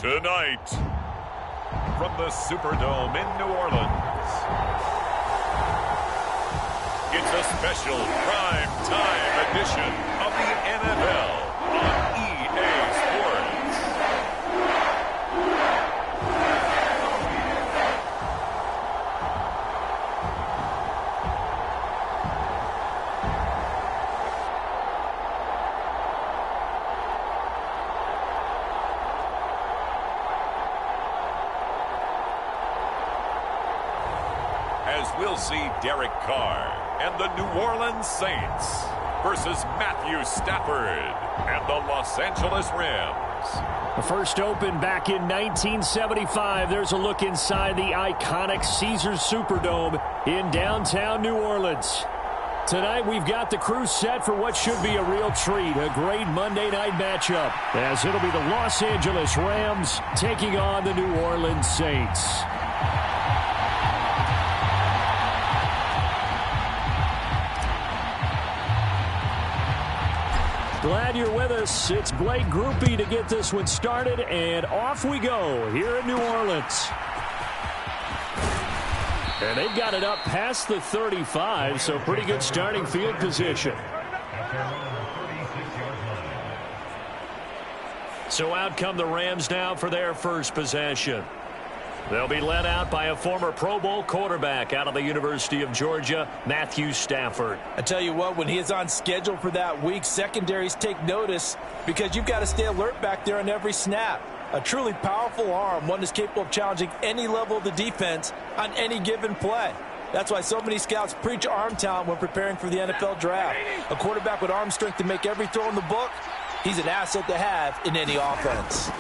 Tonight, from the Superdome in New Orleans, it's a special prime time edition of the NFL on EA Sports. As we'll see Derek Carr and the New Orleans Saints versus Matthew Stafford and the Los Angeles Rams. The first opened back in 1975. There's a look inside the iconic Caesars Superdome in downtown New Orleans. Tonight we've got the crew set for what should be a real treat, a great Monday night matchup, as it'll be the Los Angeles Rams taking on the New Orleans Saints. Glad you're with us. It's Blake Groupie to get this one started, and off we go here in New Orleans. And they've got it up past the 35, so pretty good starting field position. So out come the Rams now for their first possession. They'll be led out by a former Pro Bowl quarterback out of the University of Georgia, Matthew Stafford. I tell you what, when he is on schedule for that week, secondaries take notice because you've got to stay alert back there on every snap. A truly powerful arm, one that's capable of challenging any level of the defense on any given play. That's why so many scouts preach arm talent when preparing for the NFL draft. A quarterback with arm strength to make every throw in the book, he's an asset to have in any offense.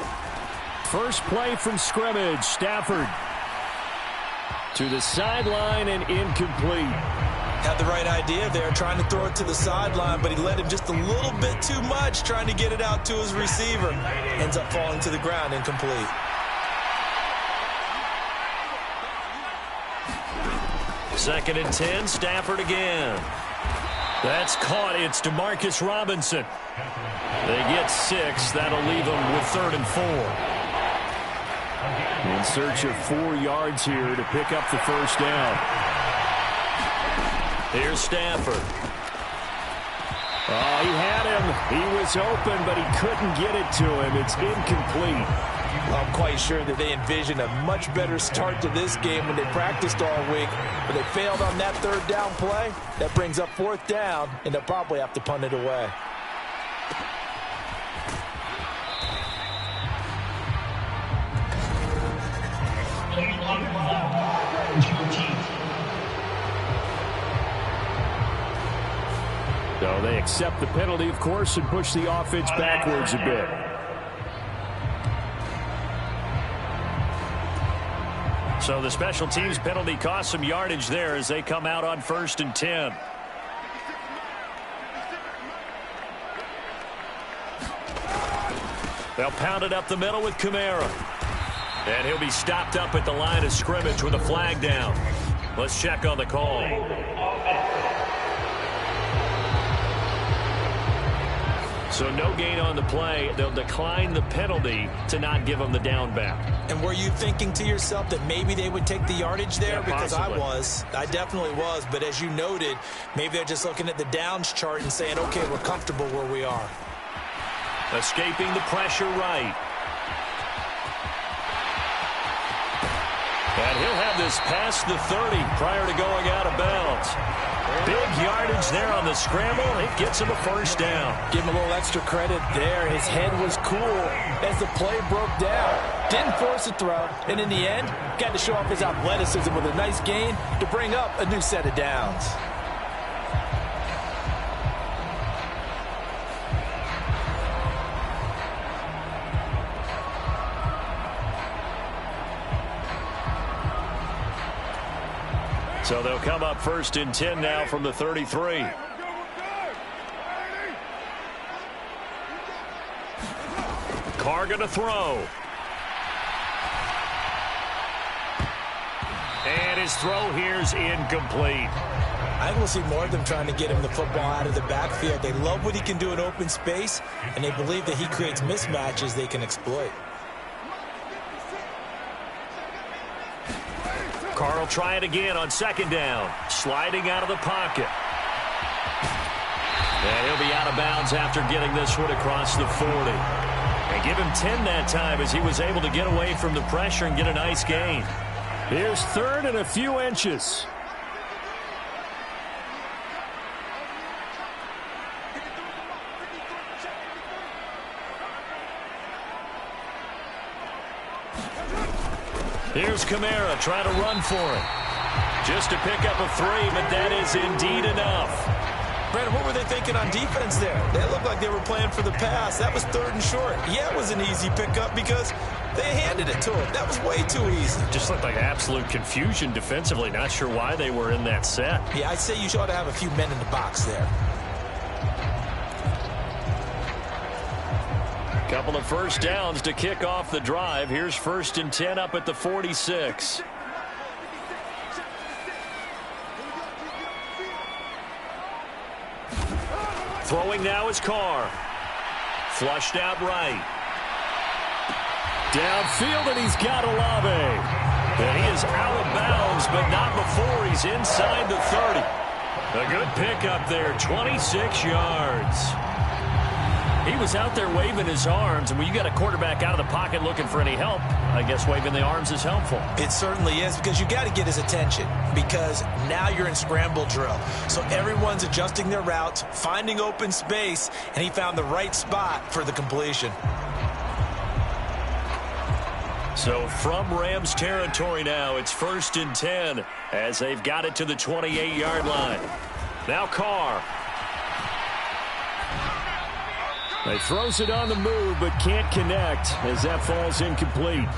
First play from scrimmage, Stafford to the sideline and incomplete. Had the right idea there, trying to throw it to the sideline, but he led him just a little bit too much, trying to get it out to his receiver. Ends up falling to the ground, incomplete. Second and 10, Stafford again. That's caught. It's DeMarcus Robinson. They get 6. That'll leave them with 3rd and 4. In search of 4 yards here to pick up the first down. Here's Stafford. Oh, he had him. He was open, but he couldn't get it to him. It's incomplete. I'm quite sure that they envisioned a much better start to this game when they practiced all week, but they failed on that 3rd down play. That brings up 4th down, and they'll probably have to punt it away. So they accept the penalty, of course, and push the offense backwards a bit. So the special teams penalty cost some yardage there as they come out on 1st and 10. They'll pound it up the middle with Kamara. And he'll be stopped up at the line of scrimmage with a flag down. Let's check on the call. So no gain on the play. They'll decline the penalty to not give them the down back. And were you thinking to yourself that maybe they would take the yardage there? Yeah, because possibly. I definitely was. But as you noted, maybe they're just looking at the downs chart and saying, okay, we're comfortable where we are. Escaping the pressure right. And he'll have this past the 30 prior to going out of bounds. Big yardage there on the scramble. It gets him a first down. Give him a little extra credit there. His head was cool as the play broke down. Didn't force a throw. And in the end, got to show off his athleticism with a nice gain to bring up a new set of downs. So they'll come up 1st and 10 now from the 33. Carr going to throw. And his throw here's incomplete. I think we'll see more of them trying to get him the football out of the backfield. They love what he can do in open space, and they believe that he creates mismatches they can exploit. Carr will try it again on second down. Sliding out of the pocket. And he'll be out of bounds after getting this one across the 40. And give him 10 that time as he was able to get away from the pressure and get a nice gain. Here's third and a few inches. Here's Kamara trying to run for it. Just to pick up a 3, but that is indeed enough. Brandon, what were they thinking on defense there? They looked like they were playing for the pass. That was 3rd and short. Yeah, it was an easy pickup because they handed it to him. That was way too easy. Just looked like absolute confusion defensively. Not sure why they were in that set. Yeah, I'd say you ought to have a few men in the box there. Couple of first downs to kick off the drive. Here's 1st and 10 up at the 46. Throwing now is Carr. Flushed out right. Downfield, and he's got Olave. And he is out of bounds, but not before he's inside the 30. A good pickup there, 26 yards. He was out there waving his arms, and when you got a quarterback out of the pocket looking for any help, I guess waving the arms is helpful. It certainly is, because you got to get his attention, because now you're in scramble drill. So everyone's adjusting their routes, finding open space, and he found the right spot for the completion. So from Rams territory now, it's 1st and 10 as they've got it to the 28-yard line. Now Carr. He throws it on the move, but can't connect as that falls incomplete.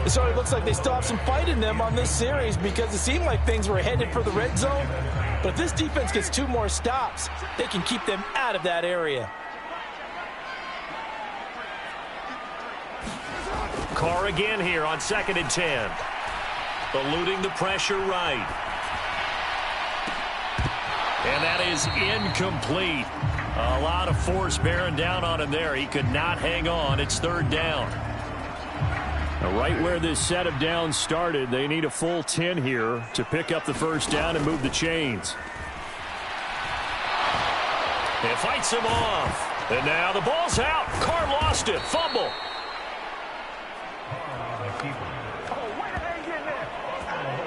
So it looks like they still have some fight in them on this series because it seemed like things were headed for the red zone. But if this defense gets 2 more stops, they can keep them out of that area. Carr again here on 2nd and 10. Eluding the pressure right. And that is incomplete. A lot of force bearing down on him there. He could not hang on. It's 3rd down. Right where this set of downs started, they need a full 10 here to pick up the 1st down and move the chains. It fights him off. And now the ball's out. Carr lost it. Fumble.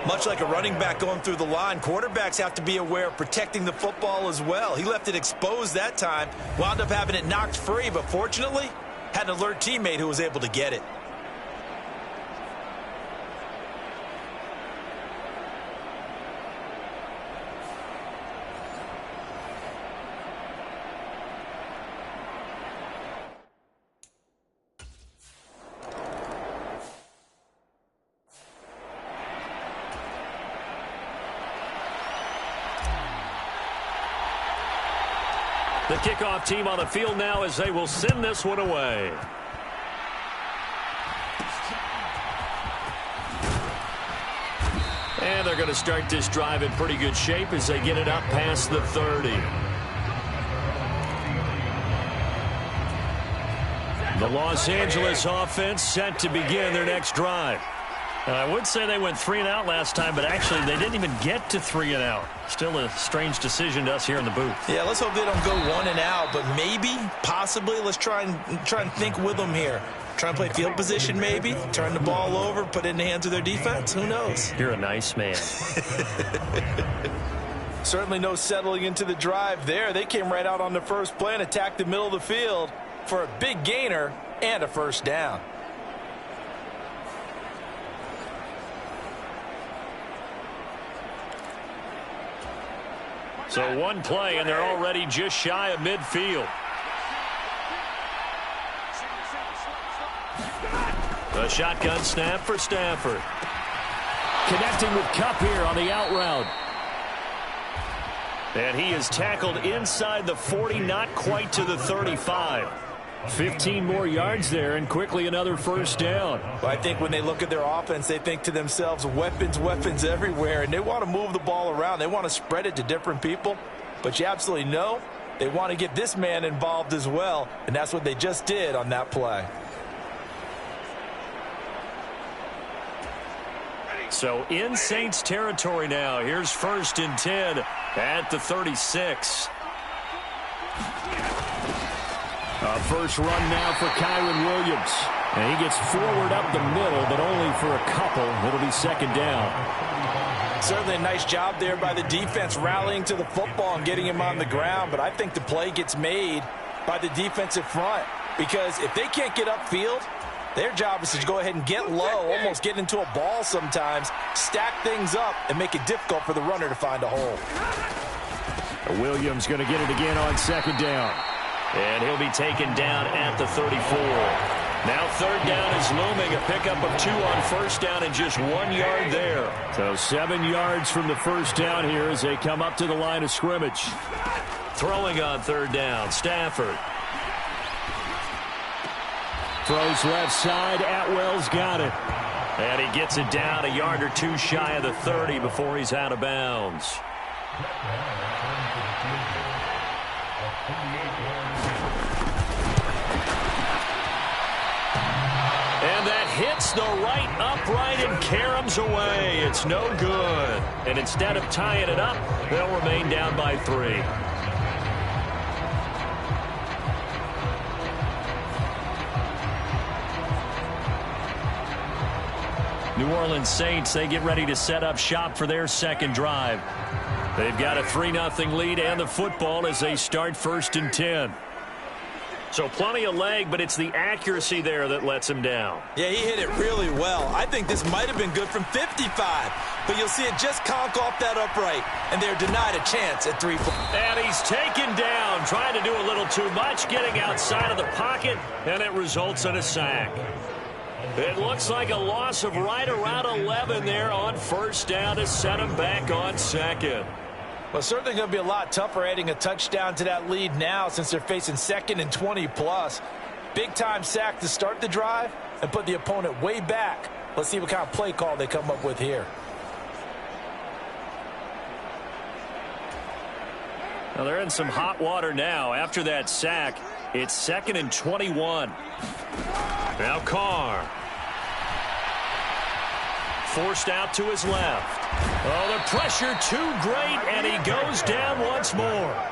Much like a running back going through the line, quarterbacks have to be aware of protecting the football as well. He left it exposed that time, wound up having it knocked free, but fortunately, had an alert teammate who was able to get it. The kickoff team on the field now as they will send this one away. And they're going to start this drive in pretty good shape as they get it up past the 30. The Los Angeles offense set to begin their next drive. I would say they went 3 and out last time, but actually they didn't even get to 3 and out. Still a strange decision to us here in the booth. Yeah, let's hope they don't go 1 and out, but maybe, possibly, let's try and think with them here. Try and play field position maybe, turn the ball over, put it in the hands of their defense. Who knows? You're a nice man. Certainly no settling into the drive there. They came right out on the first play and attacked the middle of the field for a big gainer and a 1st down. So one play, and they're already just shy of midfield. A shotgun snap for Stafford. Connecting with Kupp here on the out route. And he is tackled inside the 40, not quite to the 35. 15 more yards there, and quickly another 1st down. Well, I think when they look at their offense, they think to themselves, weapons, weapons everywhere, and they want to move the ball around. They want to spread it to different people, but you absolutely know they want to get this man involved as well, and that's what they just did on that play. So in Saints territory now. Here's 1st and 10 at the 36. A first run now for Kyron Williams. And he gets forward up the middle, but only for a couple. It'll be 2nd down. Certainly a nice job there by the defense rallying to the football and getting him on the ground. But I think the play gets made by the defensive front. Because if they can't get upfield, their job is to go ahead and get low, almost get into a ball sometimes, stack things up, and make it difficult for the runner to find a hole. Williams going to get it again on 2nd down. And he'll be taken down at the 34. Now 3rd down is looming. A pickup of 2 on 1st down and just 1 yard there. So 7 yards from the 1st down here as they come up to the line of scrimmage. Throwing on 3rd down, Stafford. Throws left side. Atwell's got it. And he gets it down a yard or 2 shy of the 30 before he's out of bounds. And that hits the right upright and caroms away. It's no good. And instead of tying it up, they'll remain down by 3. New Orleans Saints, they get ready to set up shop for their 2nd drive. They've got a 3-0 lead and the football as they start 1st and 10. So plenty of leg, but it's the accuracy there that lets him down. Yeah, he hit it really well. I think this might have been good from 55, but you'll see it just conk off that upright, and they're denied a chance at 3 points. And he's taken down, trying to do a little too much, getting outside of the pocket, and it results in a sack. It looks like a loss of right around 11 there on 1st down to set him back on 2nd. Well, certainly going to be a lot tougher adding a touchdown to that lead now since they're facing 2nd and 20+. Big-time sack to start the drive and put the opponent way back. Let's see what kind of play call they come up with here. Now they're in some hot water now. After that sack, it's 2nd and 21. Now Carr. Forced out to his left. Oh, the pressure too great, and he goes down once more.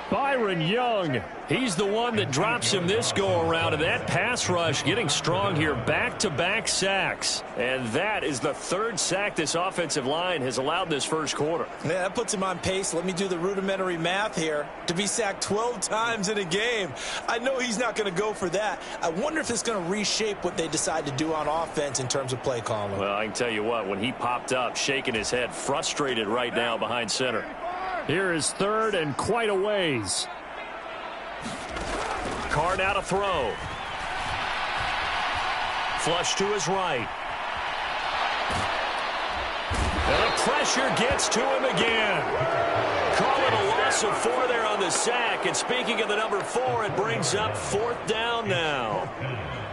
Byron Young, he's the one that drops him this go-around, and that pass rush getting strong here. Back-to-back sacks, and that is the 3rd sack this offensive line has allowed this 1st quarter. Yeah, that puts him on pace. Let me do the rudimentary math here. To be sacked 12 times in a game, I know he's not going to go for that. I wonder if it's going to reshape what they decide to do on offense in terms of play calling. Well, I can tell you what, when he popped up, shaking his head, frustrated right now behind center. Here is 3rd and quite a ways. Carr now to throw. Flush to his right. And the pressure gets to him again. Call it a loss of 4 there on the sack. And speaking of the number 4, it brings up 4th down now.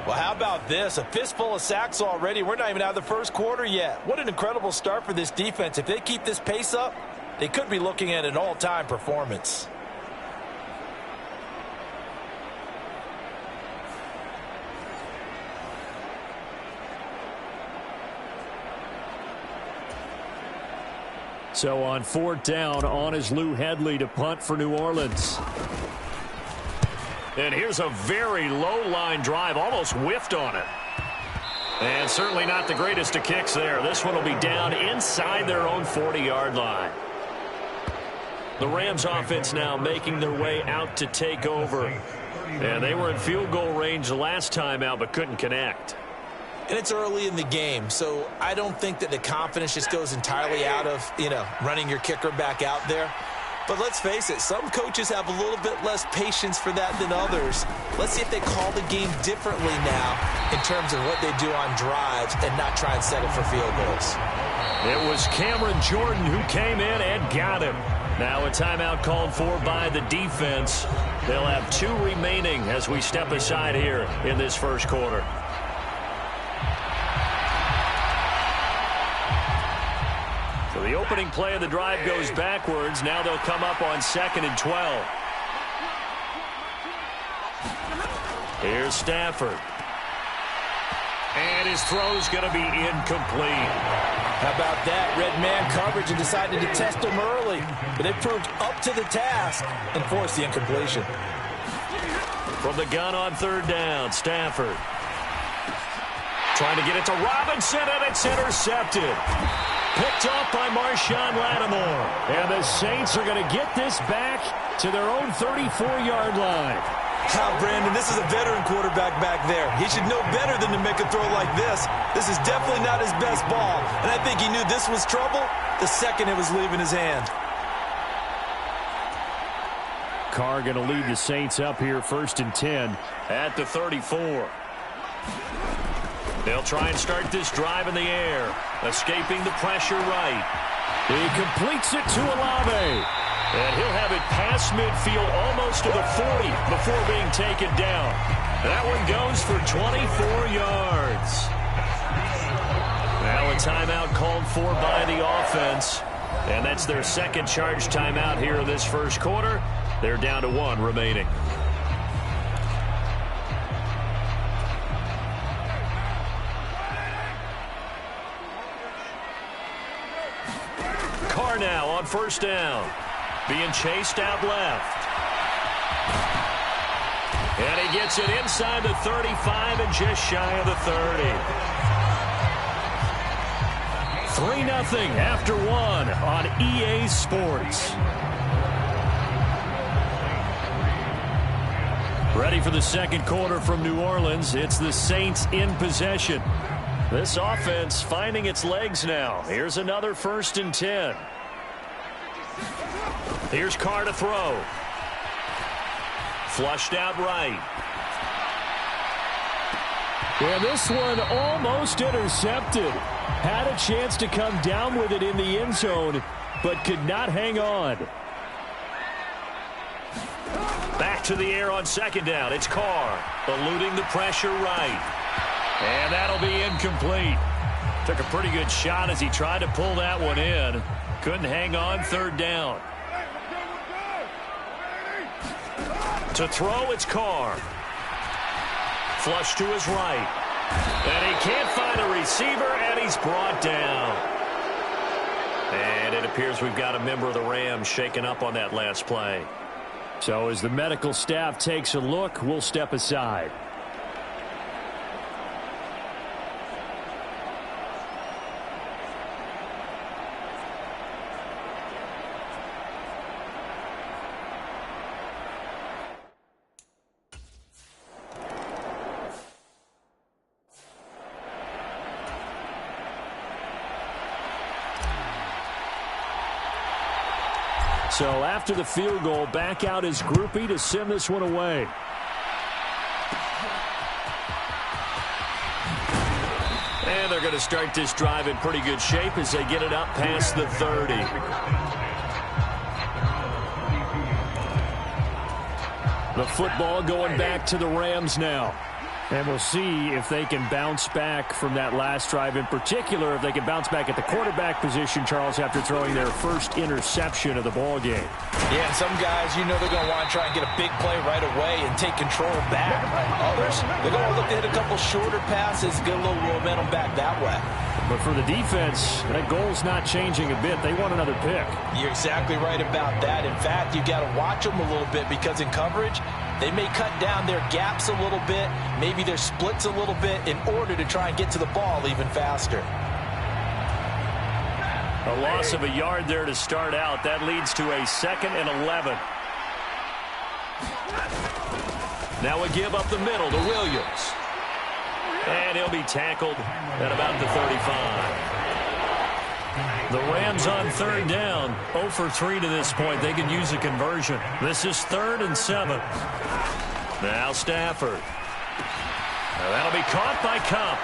Well, how about this? A fistful of sacks already. We're not even out of the 1st quarter yet. What an incredible start for this defense. If they keep this pace up, they could be looking at an all-time performance. So on 4th down, on is Lou Hedley to punt for New Orleans. And here's a very low-line drive, almost whiffed on it. And certainly not the greatest of kicks there. This one will be down inside their own 40-yard line. The Rams offense now making their way out to take over. And they were in field goal range the last time out, but couldn't connect. And it's early in the game, so I don't think that the confidence just goes entirely out of, running your kicker back out there. But let's face it, some coaches have a little bit less patience for that than others. Let's see if they call the game differently now in terms of what they do on drives and not try and settle for field goals. It was Cameron Jordan who came in and got him. Now a timeout called for by the defense. They'll have 2 remaining as we step aside here in this 1st quarter. So the opening play of the drive goes backwards. Now they'll come up on 2nd and 12. Here's Stafford. And his throw's going to be incomplete. How about that? Red man coverage and decided to test him early. But they proved up to the task and forced the incompletion. From the gun on third down, Stafford. Trying to get it to Robinson, and it's intercepted. Picked off by Marshawn Lattimore. And the Saints are going to get this back to their own 34-yard line. Brandon, this is a veteran quarterback back there. He should know better than to make a throw like this. This is definitely not his best ball. And I think he knew this was trouble the second it was leaving his hand. Carr going to lead the Saints up here, 1st and 10 at the 34. They'll try and start this drive in the air, escaping the pressure right. He completes it to Olave. And he'll have it past midfield almost to the 40 before being taken down. That one goes for 24 yards. Now a timeout called for by the offense. And that's their second charge timeout here in this first quarter. They're down to 1 remaining. Carr now on first down. Being chased out left. And he gets it inside the 35 and just shy of the 30. 3-0 after 1 on EA Sports. Ready for the second quarter from New Orleans. It's the Saints in possession. This offense finding its legs now. Here's another 1st and 10. Here's Carr to throw. Flushed out right. And this one almost intercepted. Had a chance to come down with it in the end zone, but could not hang on. Back to the air on second down. It's Carr, eluding the pressure right. And that'll be incomplete. Took a pretty good shot as he tried to pull that one in. Couldn't hang on, third down. To throw, it's Carr. Flush to his right. And he can't find a receiver, and he's brought down. And it appears we've got a member of the Rams shaken up on that last play. So as the medical staff takes a look, we'll step aside. So after the field goal, back out is Groupie to send this one away. And they're going to start this drive in pretty good shape as they get it up past the 30. The football going back to the Rams now. And we'll see if they can bounce back from that last drive. In particular, if they can bounce back at the quarterback position, Charles, after throwing their first interception of the ball game. Yeah, and some guys, you know they're going to want to try and get a big play right away and take control back. Others, they're going to look to hit a couple shorter passes, get a little momentum back that way. But for the defense, that goal's not changing a bit. They want another pick. You're exactly right about that. In fact, you got to watch them a little bit because in coverage, they may cut down their gaps a little bit, maybe their splits a little bit in order to try and get to the ball even faster. A loss of a yard there to start out. That leads to a 2nd and 11. Now a give up the middle to Williams. And he'll be tackled at about the 35. The Rams on third down, 0 for 3 to this point. They can use a conversion. This is 3rd and 7. Now Stafford. Now that'll be caught by Cup.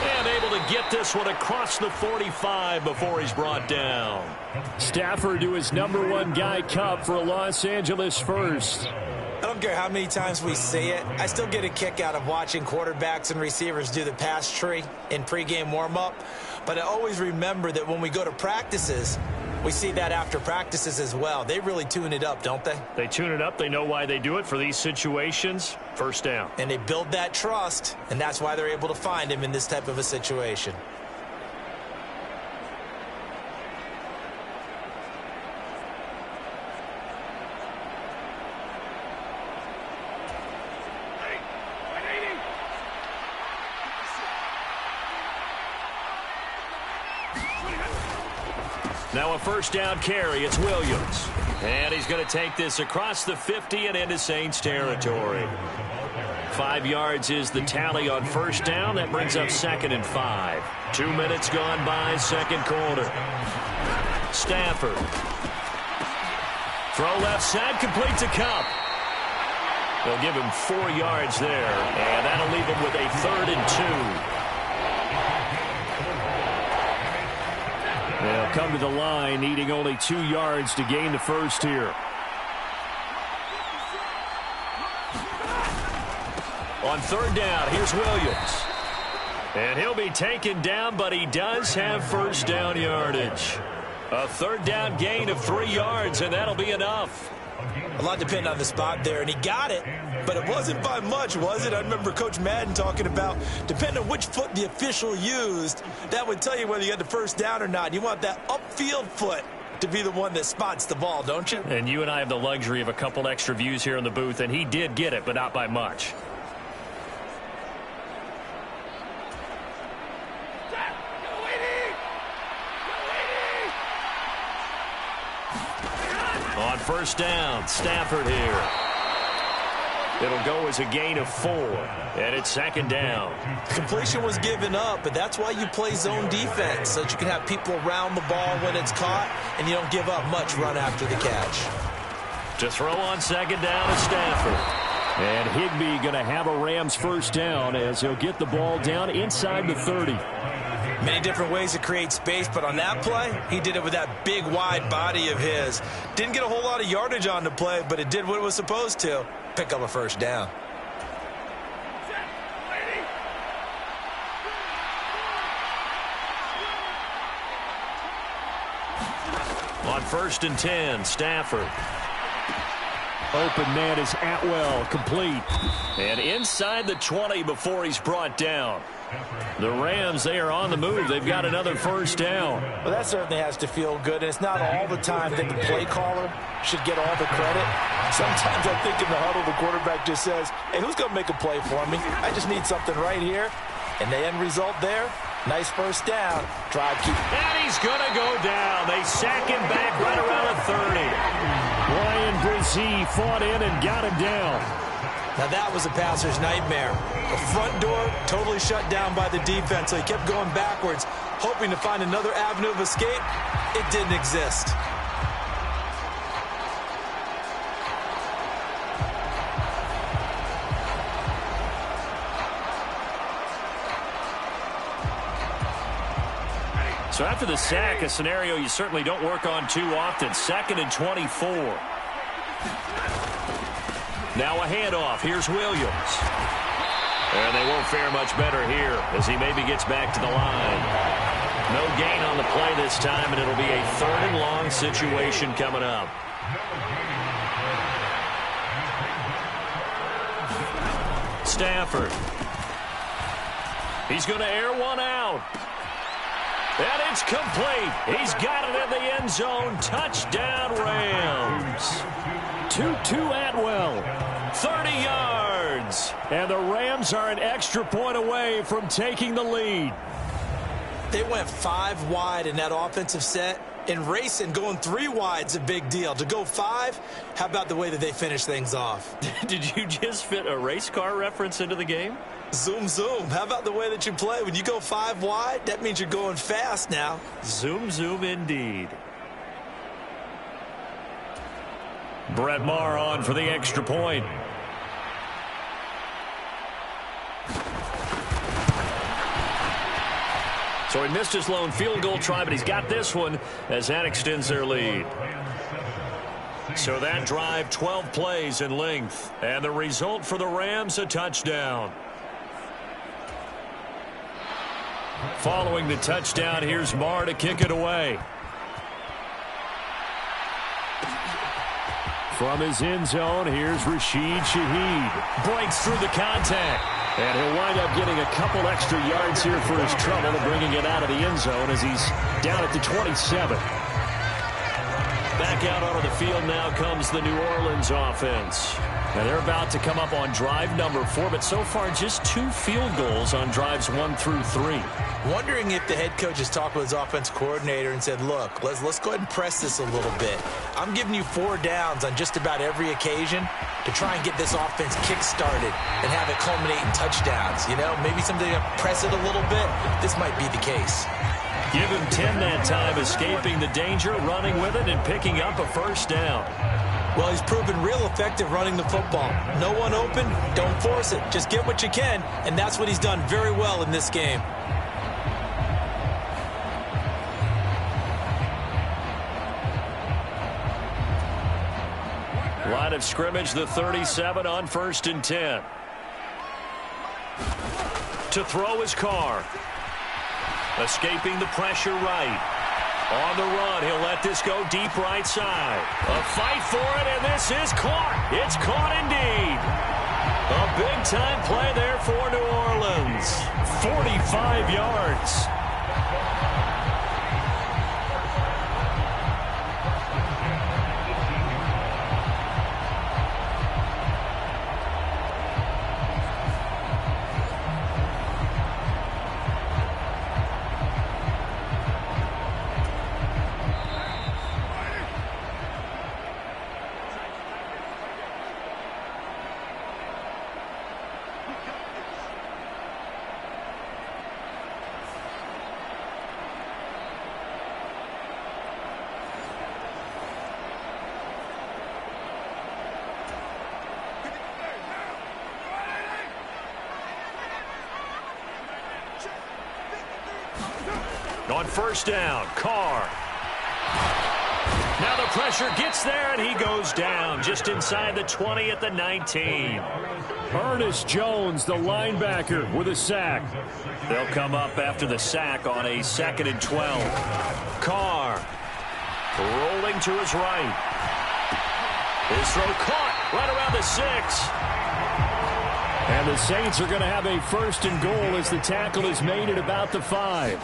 And able to get this one across the 45 before he's brought down. Stafford to his #1 guy, Cup, for a Los Angeles first. I don't care how many times we say it, I still get a kick out of watching quarterbacks and receivers do the pass tree in pregame warm-up. But I always remember that when we go to practices, we see that after practices as well. They really tune it up, don't they? They tune it up. They know why they do it for these situations. First down. And they build that trust, and that's why they're able to find him in this type of a situation. Now a first down carry. It's Williams. And he's going to take this across the 50 and into Saints territory. 5 yards is the tally on first down. That brings up 2nd and 5. 2 minutes gone by, second quarter. Stafford. Throw left side, complete to Cup. They'll give him 4 yards there, and that'll leave him with a 3rd and 2. They'll come to the line, needing only 2 yards to gain the first here. On third down, here's Williams. And he'll be taken down, but he does have first down yardage. A third down gain of 3 yards, and that'll be enough. A lot depended on the spot there, and he got it, but it wasn't by much, was it? I remember Coach Madden talking about, depending on which foot the official used, that would tell you whether you had the first down or not. You want that upfield foot to be the one that spots the ball, don't you? And you and I have the luxury of a couple extra views here in the booth, and he did get it, but not by much. On first down, Stafford here. It'll go as a gain of 4, and it's 2nd down. Completion was given up, but that's why you play zone defense, so that you can have people around the ball when it's caught, and you don't give up much run after the catch. To throw on 2nd down is Stafford. And Higbee going to have a Rams first down as he'll get the ball down inside the 30. Many different ways to create space, but on that play, he did it with that big, wide body of his. Didn't get a whole lot of yardage on the play, but it did what it was supposed to. Pick up a first down. On 1st and 10, Stafford. Open man is Atwell, complete. And inside the 20 before he's brought down. The Rams, they are on the move. They've got another first down. Well, that certainly has to feel good, and it's not all the time that the play caller should get all the credit. Sometimes I think in the huddle, the quarterback just says, hey, who's going to make a play for me? I just need something right here. And the end result there, nice first down. Drive keep. And he's going to go down. They sack him back right around the 30. Ryan Brzee fought in and got him down. Now that was a passer's nightmare. The front door totally shut down by the defense, so he kept going backwards, hoping to find another avenue of escape. It didn't exist. So after the sack, a scenario you certainly don't work on too often. 2nd and 24. Now a handoff. Here's Williams. And they won't fare much better here as he maybe gets back to the line. No gain on the play this time, and it'll be a 3rd and long situation coming up. Stafford. He's going to air one out. And it's complete. He's got it in the end zone. Touchdown, Rams. 2-2 Atwell. 30 yards. And the Rams are an extra point away from taking the lead. They went 5 wide in that offensive set. And racing, going 3 wide's a big deal. To go 5, how about the way that they finish things off? Did you just fit a race car reference into the game? Zoom, zoom. How about the way that you play? When you go 5 wide, that means you're going fast now. Zoom, zoom indeed. Brett Maher on for the extra point. So he missed his lone field goal try, but he's got this one as that extends their lead. So that drive, 12 plays in length. And the result for the Rams, a touchdown. Following the touchdown, here's Maher to kick it away. From his end zone, here's Rashid Shaheed. Breaks through the contact. And he'll wind up getting a couple extra yards here for his trouble and bringing it out of the end zone as he's down at the 27. Back out onto the field now comes the New Orleans offense. And they're about to come up on drive number 4, but so far just 2 field goals on drives 1 through 3. Wondering if the head coach has talked with his offense coordinator and said, look, let's go ahead and press this a little bit. I'm giving you 4 downs on just about every occasion to try and get this offense kick-started and have it culminate in touchdowns. You know, maybe something to press it a little bit. This might be the case. Give him 10 that time, escaping the danger, running with it, and picking up a first down. Well, he's proven real effective running the football. No one open, don't force it. Just get what you can, and that's what he's done very well in this game. Line of scrimmage, the 37 on 1st and 10. To throw his Carr. Escaping the pressure right. On the run, he'll let this go deep right side. A fight for it, and this is caught. It's caught indeed. A big-time play there for New Orleans. 45 yards. On 1st down, Carr. Now the pressure gets there, and he goes down just inside the 20 at the 19. Ernest Jones, the linebacker, with a sack. They'll come up after the sack on a 2nd and 12. Carr rolling to his right. His throw caught right around the 6. And the Saints are going to have a 1st and goal as the tackle is made at about the 5.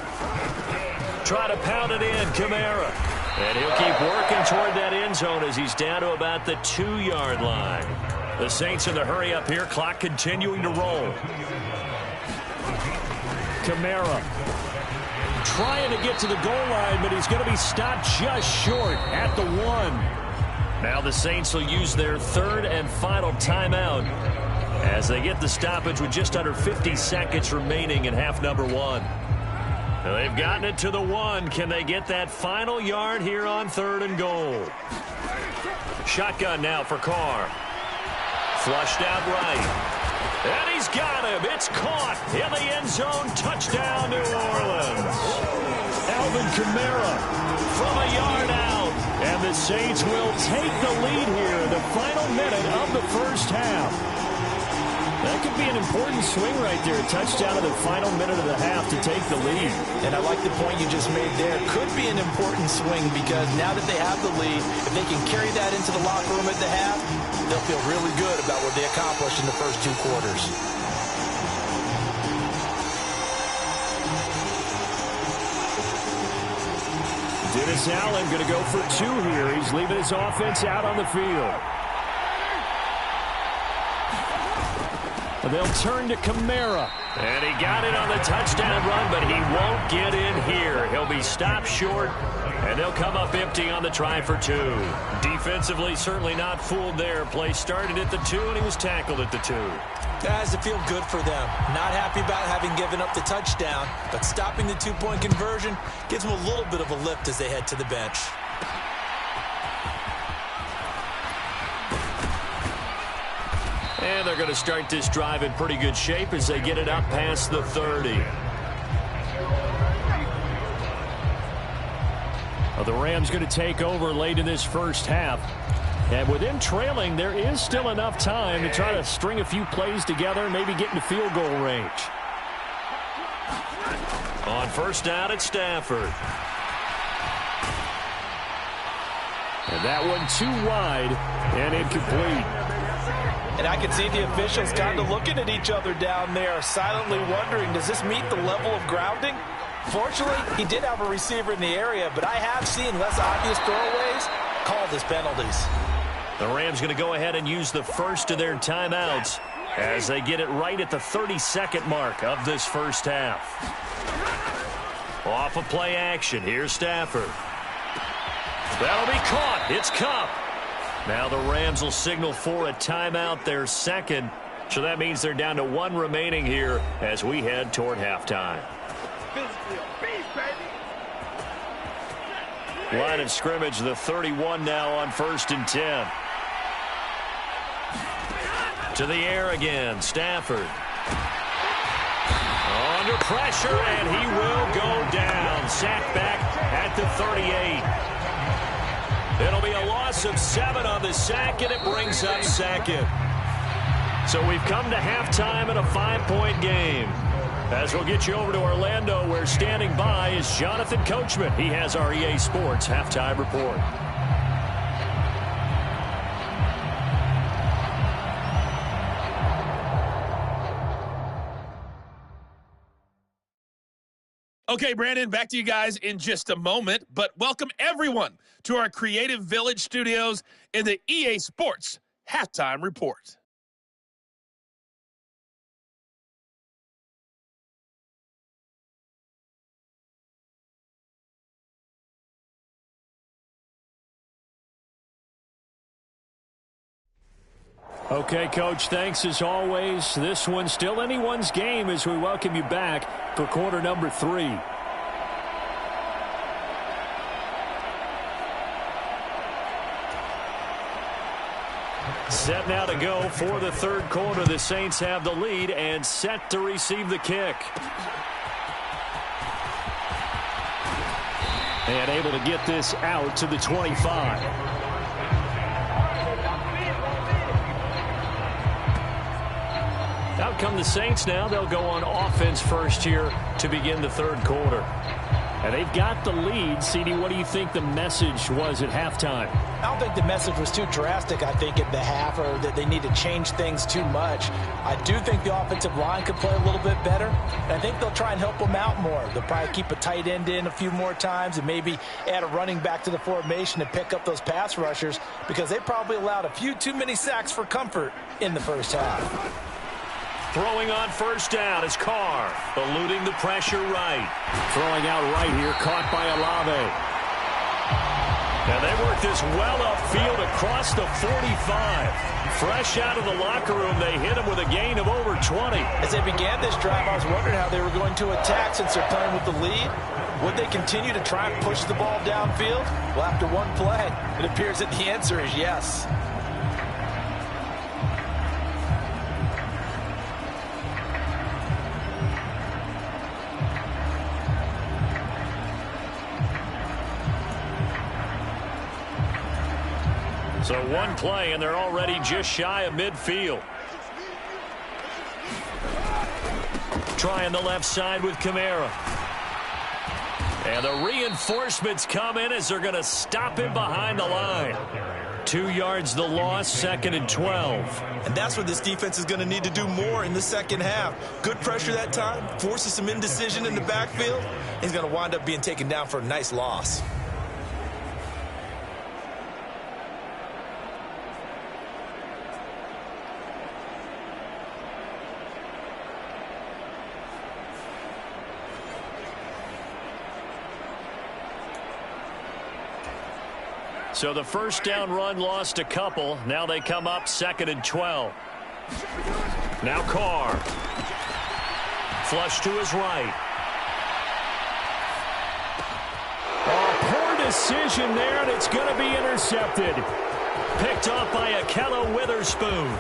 Try to pound it in, Kamara. And he'll keep working toward that end zone as he's down to about the 2-yard line. The Saints in the hurry up here, clock continuing to roll. Kamara trying to get to the goal line, but he's going to be stopped just short at the 1. Now the Saints will use their 3rd and final timeout as they get the stoppage with just under 50 seconds remaining in half number 1. They've gotten it to the 1. Can they get that final yard here on 3rd and goal? Shotgun now for Carr. Flushed out right. And he's got him. It's caught in the end zone. Touchdown, New Orleans. Alvin Kamara from a yard out. And the Saints will take the lead here in the final minute of the 1st half. That could be an important swing right there. A touchdown in the final minute of the half to take the lead. And I like the point you just made there. Could be an important swing because now that they have the lead, if they can carry that into the locker room at the half, they'll feel really good about what they accomplished in the first 2 quarters. Dennis Allen going to go for 2 here. He's leaving his offense out on the field. They'll turn to Kamara. And he got it on the touchdown run, but he won't get in here. He'll be stopped short, and they'll come up empty on the try for 2. Defensively, certainly not fooled there. Play started at the 2, and he was tackled at the 2. That has to feel good for them. Not happy about having given up the touchdown, but stopping the 2-point conversion gives them a little bit of a lift as they head to the bench. And they're going to start this drive in pretty good shape as they get it up past the 30. Well, the Rams going to take over late in this 1st half. And with them trailing, there is still enough time to try to string a few plays together and maybe get into field goal range. On 1st down at Stafford. And that one too wide and incomplete. And I can see the officials kind of looking at each other down there, silently wondering, does this meet the level of grounding? Fortunately, he did have a receiver in the area, but I have seen less obvious throwaways called as penalties. The Rams going to go ahead and use the first of their timeouts as they get it right at the 30-second mark of this first half. Off of play action, here's Stafford. That'll be caught. It's Kupp. Now the Rams will signal for a timeout, their second. So that means they're down to one remaining here as we head toward halftime. Line of scrimmage, the 31 now on 1st and 10. To the air again, Stafford. Under pressure, and he will go down. Sacked back at the 38. It'll be a loss of 7 on the sack, and it brings up second. So we've come to halftime in a 5-point game. As we'll get you over to Orlando, where standing by is Jonathan Coachman. He has our EA Sports halftime report. Okay, Brandon, back to you guys in just a moment, but welcome everyone to our Creative Village studios in the EA Sports Halftime Report. Okay, Coach, thanks as always. This one's still anyone's game as we welcome you back for quarter number 3. Set now to go for the third quarter. The Saints have the lead and set to receive the kick. And able to get this out to the 25. Out come the Saints now. They'll go on offense first here to begin the third quarter. And they've got the lead. CD, what do you think the message was at halftime? I don't think the message was too drastic, I think, at the half, or that they need to change things too much. I do think the offensive line could play a little bit better, and I think they'll try and help them out more. They'll probably keep a tight end in a few more times and maybe add a running back to the formation to pick up those pass rushers, because they probably allowed a few too many sacks for comfort in the first half. Throwing on first down is Carr, eluding the pressure right. Throwing out right here, caught by Olave. And they work this well upfield across the 45. Fresh out of the locker room, they hit him with a gain of over 20. As they began this drive, I was wondering how they were going to attack since they're playing with the lead. Would they continue to try and push the ball downfield? Well, after one play, it appears that the answer is yes. So one play, and they're already just shy of midfield. Trying the left side with Kamara. And the reinforcements come in as they're going to stop him behind the line. 2 yards the loss, 2nd and 12. And that's where this defense is going to need to do more in the second half. Good pressure that time, forces some indecision in the backfield. He's going to wind up being taken down for a nice loss. So the first down run lost a couple. Now they come up 2nd and 12. Now Carr. Flush to his right. Oh, poor decision there, and it's going to be intercepted. Picked off by Akello Witherspoon.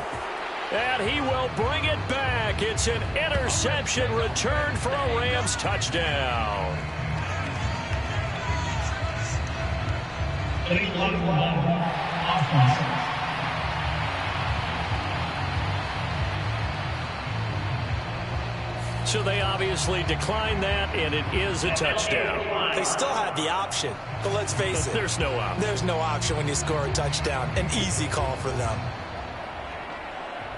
And he will bring it back. It's an interception return for a Rams touchdown. So they obviously declined that, and it is a touchdown. They still had the option, but let's face it. There's no option. There's no option when you score a touchdown. An easy call for them.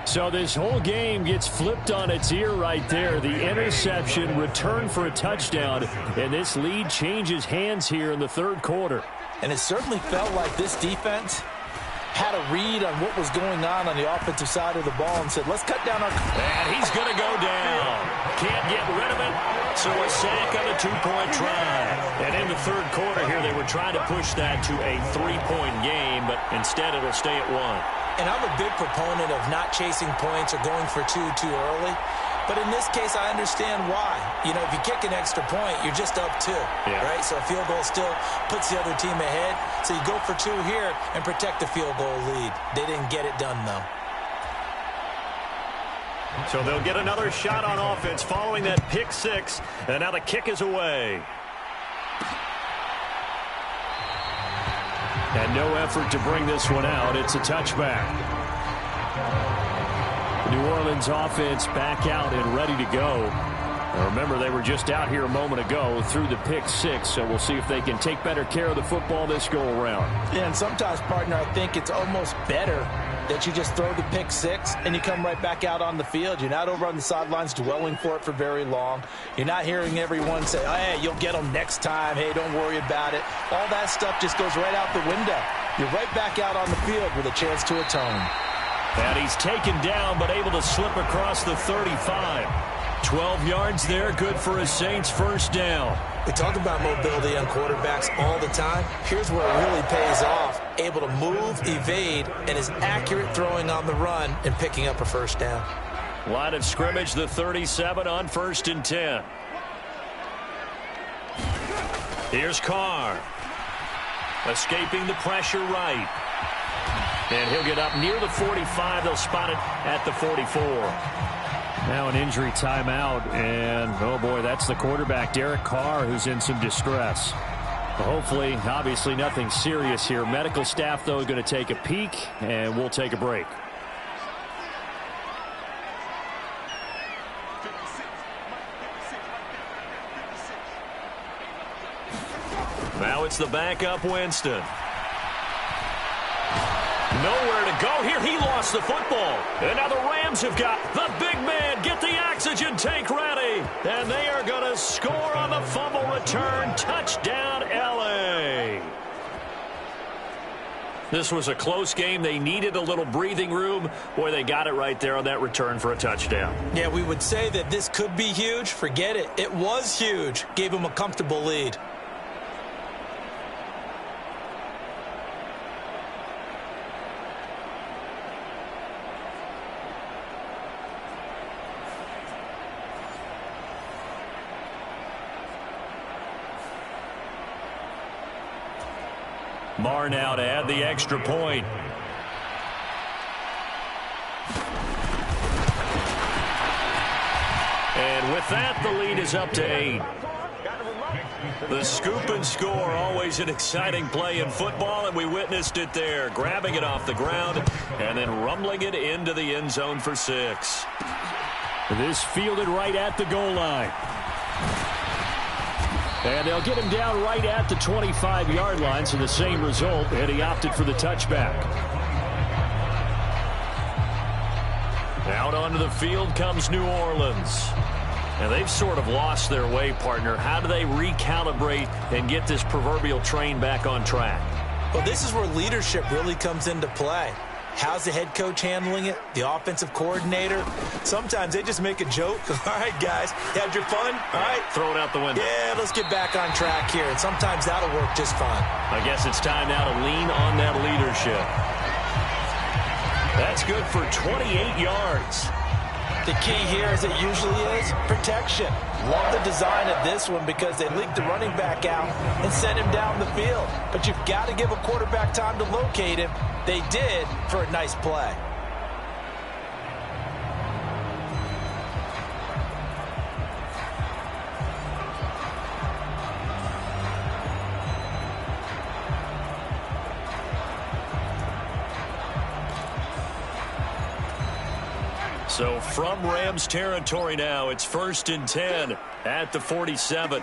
So this whole game gets flipped on its ear right there. The interception, return for a touchdown, and this lead changes hands here in the third quarter. And it certainly felt like this defense had a read on what was going on the offensive side of the ball and said, let's cut down our... And he's going to go down. Can't get rid of it, so a sack on a 2-point try. And in the third quarter here, they were trying to push that to a 3-point game, but instead it'll stay at 1. And I'm a big proponent of not chasing points or going for two too early. But in this case, I understand why. You know, if you kick an extra point, you're just up 2, right? So a field goal still puts the other team ahead. So you go for 2 here and protect the field goal lead. They didn't get it done, though. So they'll get another shot on offense following that pick 6. And now the kick is away. And no effort to bring this one out. It's a touchback. New Orleans offense back out and ready to go. Now remember, they were just out here a moment ago through the pick 6, so we'll see if they can take better care of the football this go-around. Yeah, and sometimes, partner, I think it's almost better that you just throw the pick 6 and you come right back out on the field. You're not over on the sidelines dwelling for it for very long. You're not hearing everyone say, oh, hey, you'll get them next time. Hey, don't worry about it. All that stuff just goes right out the window. You're right back out on the field with a chance to atone. And he's taken down, but able to slip across the 35. 12 yards there, good for a Saints first down. We talk about mobility on quarterbacks all the time. Here's where it really pays off. Able to move, evade, and is accurate throwing on the run and picking up a first down. Line of scrimmage, the 37 on 1st and 10. Here's Carr. Escaping the pressure right. And he'll get up near the 45. They'll spot it at the 44. Now an injury timeout, and oh boy, that's the quarterback, Derek Carr, who's in some distress. Hopefully, obviously nothing serious here. Medical staff, though, is going to take a peek, and we'll take a break. Now it's the backup Winston. Nowhere to go here. He lost the football. And now the Rams have got the big man. Get the oxygen tank ready. And they are going to score on the fumble return. Touchdown, L.A. This was a close game. They needed a little breathing room. Boy, they got it right there on that return for a touchdown. Yeah, we would say that this could be huge. Forget it. It was huge. Gave them a comfortable lead. Marr now to add the extra point. And with that, the lead is up to 8. The scoop and score, always an exciting play in football, and we witnessed it there. Grabbing it off the ground and then rumbling it into the end zone for 6. This fielded right at the goal line. And they'll get him down right at the 25-yard line, so the same result, and he opted for the touchback. Out onto the field comes New Orleans. And they've sort of lost their way, partner. How do they recalibrate and get this proverbial train back on track? Well, this is where leadership really comes into play. How's the head coach handling it? The offensive coordinator? Sometimes they just make a joke. All right, guys, you had your fun? All right. Throw it out the window. Yeah, let's get back on track here. And sometimes that'll work just fine. I guess it's time now to lean on that leadership. That's good for 28 yards. The key here, as it usually is, protection. Love the design of this one because they leaked the running back out and sent him down the field. But you've got to give a quarterback time to locate him. They did for a nice play. So from Rams territory now, it's 1st and 10 at the 47.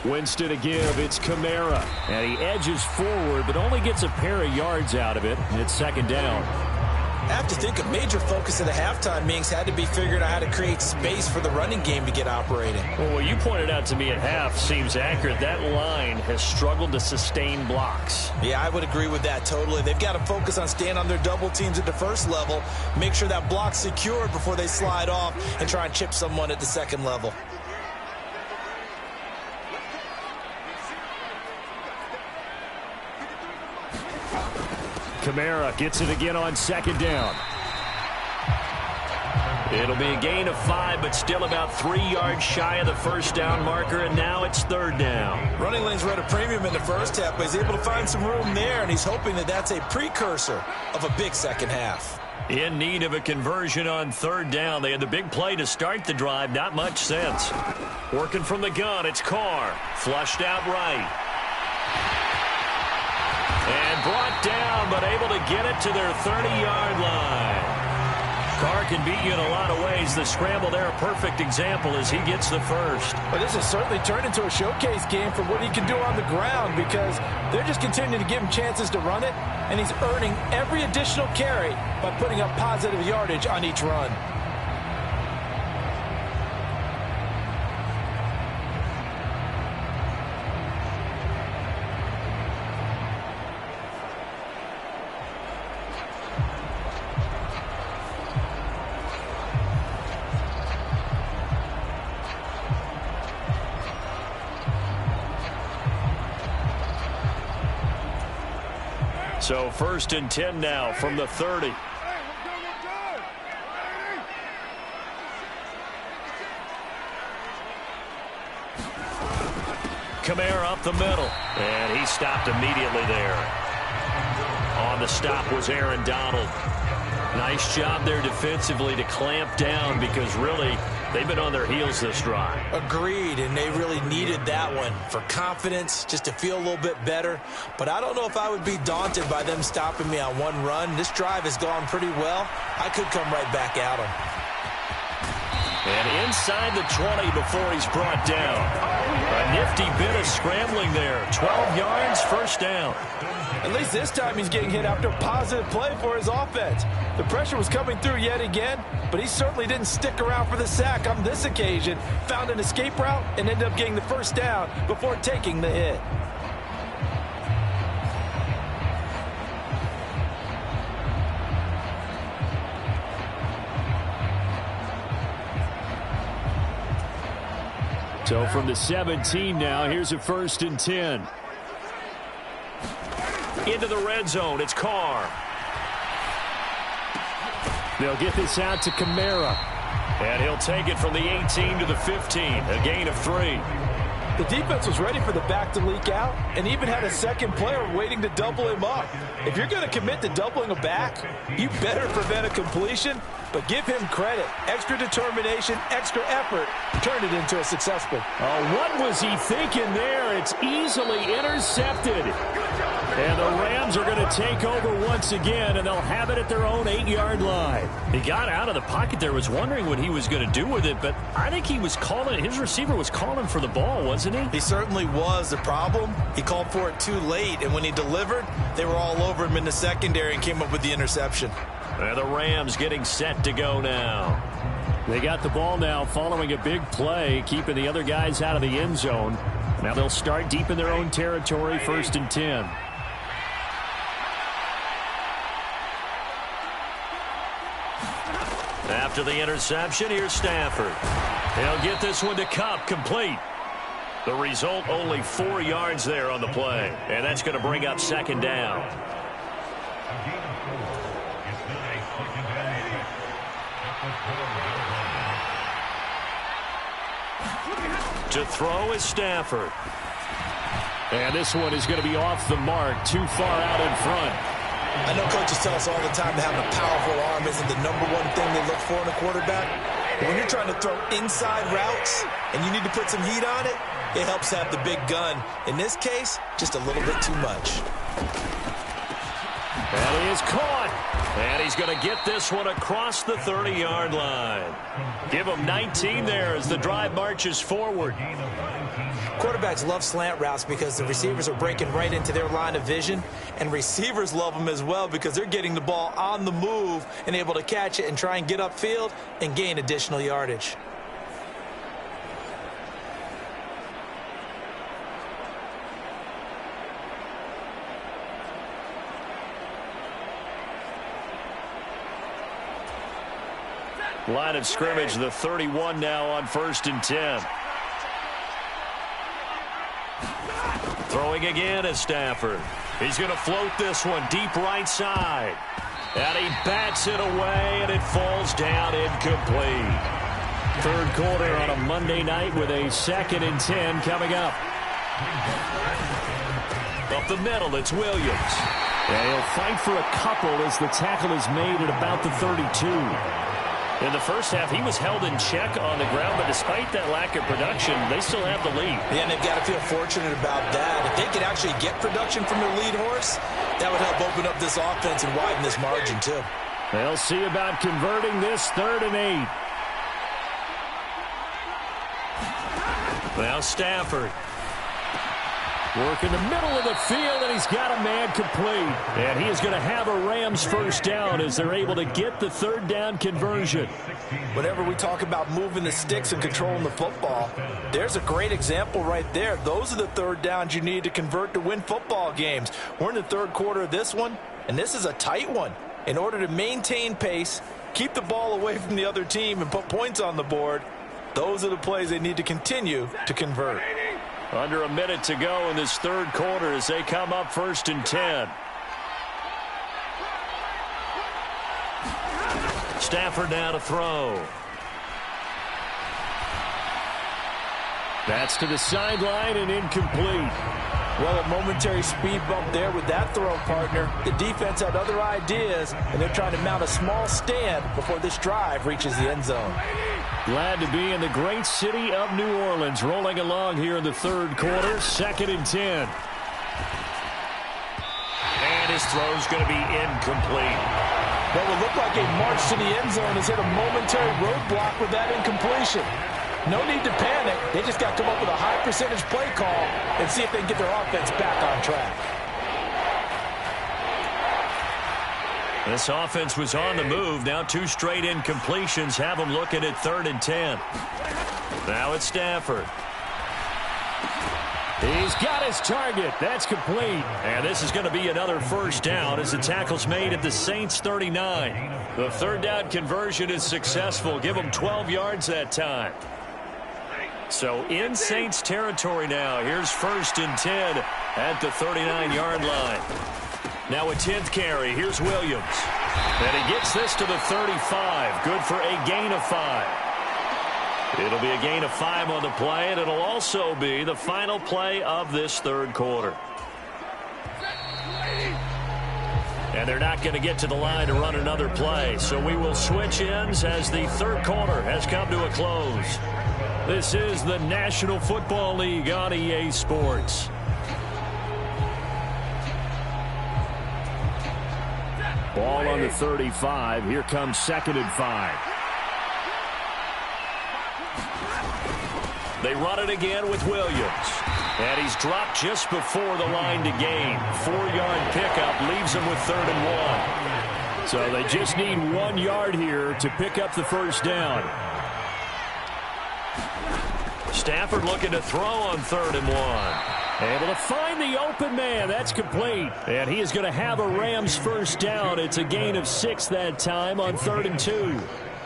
Winston to give. It's Kamara. And he edges forward, but only gets a pair of yards out of it. And it's 2nd down. I have to think a major focus of the halftime meetings had to be figuring out how to create space for the running game to get operating. Well, what you pointed out to me at half seems accurate. That line has struggled to sustain blocks. Yeah, I would agree with that totally. They've got to focus on staying on their double teams at the first level, make sure that block's secured before they slide off and try and chip someone at the second level. Kamara gets it again on second down. It'll be a gain of 5, but still about 3 yards shy of the first down marker, and now it's third down. Running lanes were at a premium in the first half, but he's able to find some room there, and he's hoping that that's a precursor of a big second half. In need of a conversion on third down. They had the big play to start the drive. Not much sense. Working from the gun, it's Carr. Flushed out right. And brought down, but able to get it to their 30-yard line. Carr can beat you in a lot of ways. The scramble there, a perfect example as he gets the first. Well, this has certainly turned into a showcase game for what he can do on the ground because they're just continuing to give him chances to run it, and he's earning every additional carry by putting up positive yardage on each run. So first and 10 now from the 30. Kamara up the middle, and he stopped immediately there. On the stop was Aaron Donald. Nice job there defensively to clamp down because really they've been on their heels this drive. Agreed, and they really needed that one for confidence, just to feel a little bit better. But I don't know if I would be daunted by them stopping me on one run. This drive has gone pretty well. I could come right back at them. And inside the 20 before he's brought down. A nifty bit of scrambling there. 12 yards, first down. At least this time he's getting hit after a positive play for his offense. The pressure was coming through yet again, but he certainly didn't stick around for the sack on this occasion. Found an escape route and ended up getting the first down before taking the hit. So from the 17 now, here's a first and 10. Into the red zone, it's Carr. They'll get this out to Kamara. And he'll take it from the 18 to the 15, a gain of 3. The defense was ready for the back to leak out and even had a second player waiting to double him up. If you're going to commit to doubling a back, you better prevent a completion, but give him credit. Extra determination, extra effort, turn it into a successful. Oh, what was he thinking there? It's easily intercepted. And the Rams are going to take over once again, and they'll have it at their own 8-yard line. He got out of the pocket there, was wondering what he was going to do with it, but I think he was calling, his receiver was calling for the ball, wasn't he? He certainly was. The problem, he called for it too late, and when he delivered, they were all over him in the secondary and came up with the interception. And the Rams getting set to go now. They got the ball now following a big play, keeping the other guys out of the end zone. Now they'll start deep in their own territory, first and 10. After the interception, here's Stafford. He'll get this one to Kupp, complete. The result, only 4 yards there on the play. And that's going to bring up second down. To throw is Stafford. And this one is going to be off the mark, too far out in front. I know coaches tell us all the time that having a powerful arm isn't the number one thing they look for in a quarterback. But when you're trying to throw inside routes and you need to put some heat on it, it helps have the big gun. In this case, just a little bit too much. And he is caught. And he's going to get this one across the 30-yard line. Give him 19 there as the drive marches forward. Quarterbacks love slant routes because the receivers are breaking right into their line of vision, and receivers love them as well because they're getting the ball on the move and able to catch it and try and get upfield and gain additional yardage. Line of scrimmage, the 31 now on 1st and 10. Throwing again is Stafford. He's going to float this one deep right side. And he bats it away, and it falls down incomplete. Third quarter on a Monday night with a 2nd and 10 coming up. Up the middle, it's Williams. And he'll fight for a couple as the tackle is made at about the 32. In the first half, he was held in check on the ground, but despite that lack of production, they still have the lead. Yeah, and they've got to feel fortunate about that. If they could actually get production from their lead horse, that would help open up this offense and widen this margin, too. They'll see about converting this 3rd and 8. Now Stafford. Work in the middle of the field, and he's got a man complete. And he is going to have a Rams first down as they're able to get the 3rd down conversion. Whenever we talk about moving the sticks and controlling the football, there's a great example right there. Those are the 3rd downs you need to convert to win football games. We're in the 3rd quarter of this one, and this is a tight one. In order to maintain pace, keep the ball away from the other team, and put points on the board, those are the plays they need to continue to convert. Under a minute to go in this 3rd quarter as they come up 1st and 10. Stafford now to throw. That's to the sideline and incomplete. Well, a momentary speed bump there with that throw, partner. The defense had other ideas, and they're trying to mount a small stand before this drive reaches the end zone. Glad to be in the great city of New Orleans, rolling along here in the 3rd quarter, 2nd and 10. And his throw's going to be incomplete. What will look like a march to the end zone has hit a momentary roadblock with that incompletion. No need to panic. They just got to come up with a high percentage play call and see if they can get their offense back on track. This offense was on the move. Now 2 straight incompletions have them looking at 3rd and 10. Now it's Stafford. He's got his target. That's complete. And this is going to be another first down as the tackle's made at the Saints 39. The 3rd down conversion is successful. Give them 12 yards that time. So in Saints territory now. Here's 1st and 10 at the 39-yard line. Now a 10th carry. Here's Williams. And he gets this to the 35. Good for a gain of 5. It'll be a gain of 5 on the play, and it'll also be the final play of this 3rd quarter. And they're not going to get to the line to run another play. So we will switch ends as the 3rd quarter has come to a close. This is the National Football League on EA Sports. Ball on the 35. Here comes 2nd and 5. They run it again with Williams. And he's dropped just before the line to gain. 4-yard pickup leaves him with 3rd and 1. So they just need 1 yard here to pick up the first down. Stafford looking to throw on 3rd and 1. Able to find the open man. That's complete. And he is going to have a Rams first down. It's a gain of 6 that time on 3rd and 2.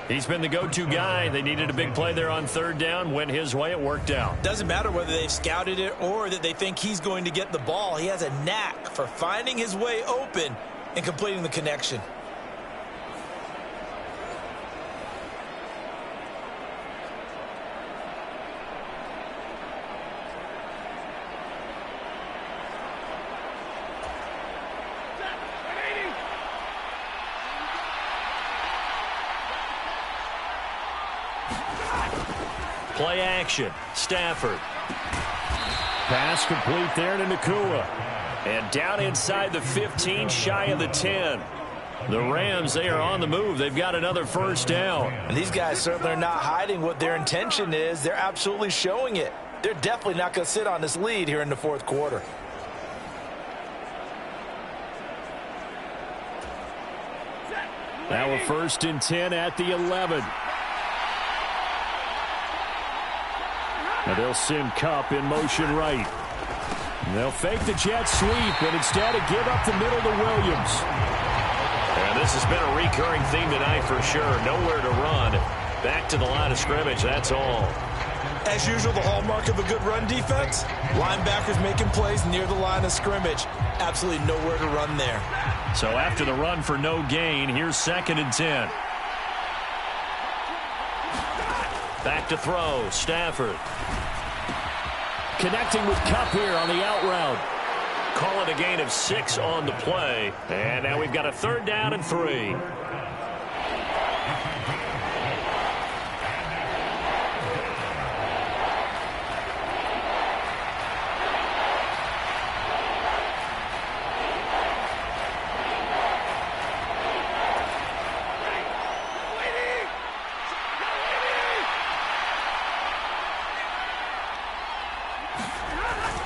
He's been the go-to guy. They needed a big play there on 3rd down. Went his way. It worked out. Doesn't matter whether they've scouted it or that they think he's going to get the ball. He has a knack for finding his way open and completing the connection. Play action. Stafford. Pass complete there to Nakua. And down inside the 15, shy of the 10. The Rams, they are on the move. They've got another first down. And these guys certainly are not hiding what their intention is. They're absolutely showing it. They're definitely not going to sit on this lead here in the fourth quarter. Now a 1st and 10 at the 11. Now they'll send Kupp in motion right. And they'll fake the jet sweep, and instead of give up the middle to Williams. And this has been a recurring theme tonight for sure. Nowhere to run. Back to the line of scrimmage, that's all. As usual, the hallmark of a good run defense, linebackers making plays near the line of scrimmage. Absolutely nowhere to run there. So after the run for no gain, here's 2nd and 10. Back to throw, Stafford. Connecting with Kupp here on the out route. Call it a gain of 6 on the play. And now we've got a 3rd down and 3.